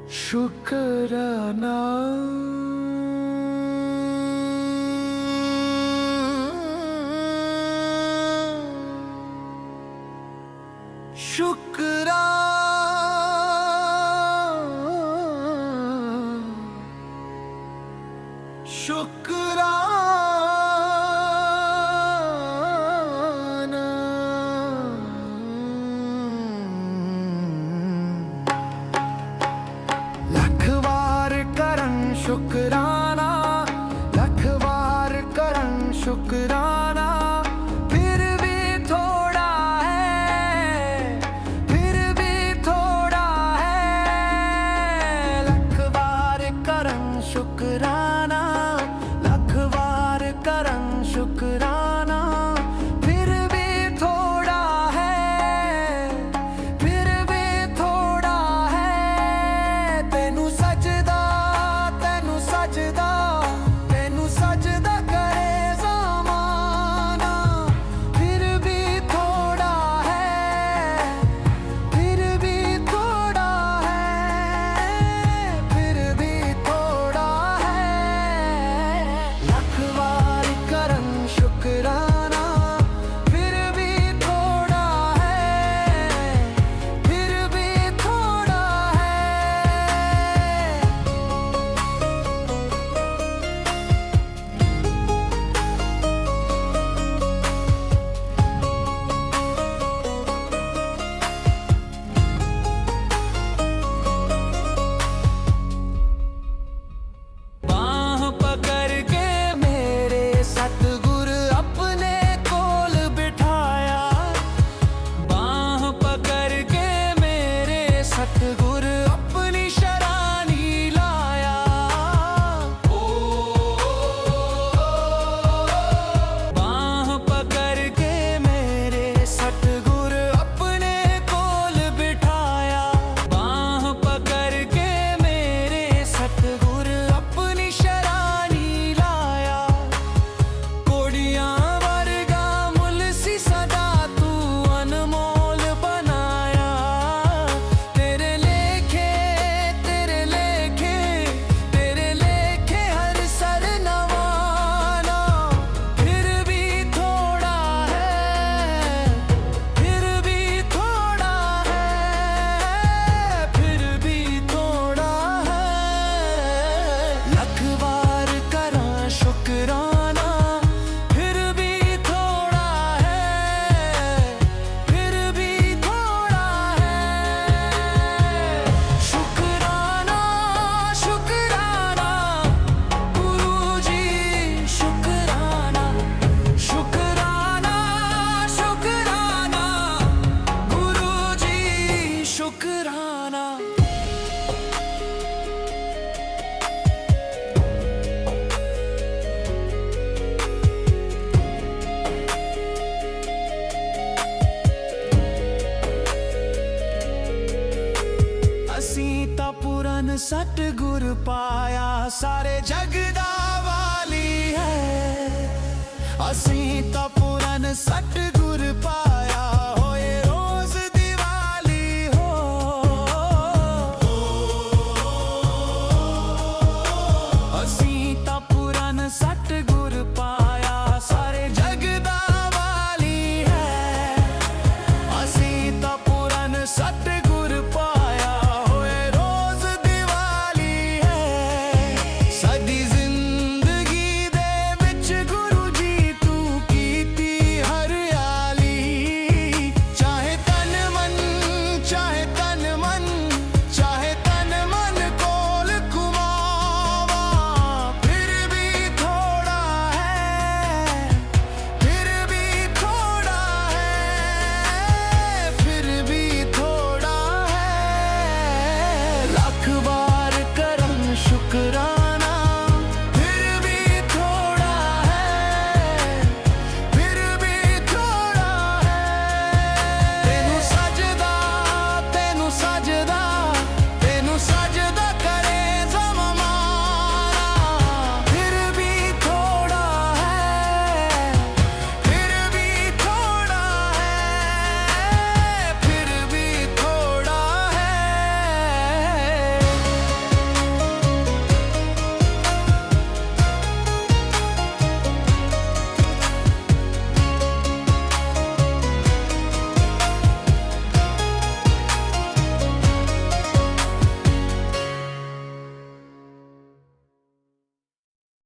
शुक्राना शुक्राना शुक्राना लख वार करन शुक्राना, लख वार करन शुक्राना, फिर भी थोड़ा है, फिर भी थोड़ा है। लख वार करन शुक्राना, लख वार करन शुक्राना, फिर भी थोड़ा है, फिर भी थोड़ा है। तेनू सजदा, तेनू सजदा, तेनू सजदा करे ज़माना, फिर भी थोड़ा है, फिर भी थोड़ा है, फिर भी थोड़ा है। लख वार करन शुक्राना, फिर भी थोड़ा है, फिर भी थोड़ा है। बाह पकड़ के मेरे सतगुर अपने कोल बिठाया, बाह पकड़ के मेरे सतगुर अपनी शरानी लाया। बाह पकड़ के मेरे सतगुर अपने कोल बिठाया, बाह पकड़ के मेरे सतगुर अपनी शरानी लाया। कोड़ियां वर्गा मुल सी सदा तू अनमोल बनाया। तेरे लेखे, तेरे लेखे, तेरे लेखे हर सर नवाना, फिर भी थोड़ा है, फिर भी थोड़ा है, फिर भी थोड़ा है। लख वार करा शुक्राना, फिर भी थोड़ा है, फिर भी थोड़ा है। शुक्राना शुक्राना गुरुजी, शुक्राना शुक्राना, शुक्राना गुरुजी, शुक्राना। ਅਸੀਂ ਤਾਂ ਪੂਰਨ ਸਤਿਗੁਰ ਪਾਇਆ, ਸਾਰੇ ਜਗ ਦਾ ਵਾਲੀ ਹੈ। ਅਸੀਂ ਤਾਂ ਪੂਰਨ ਸਤਿਗੁਰ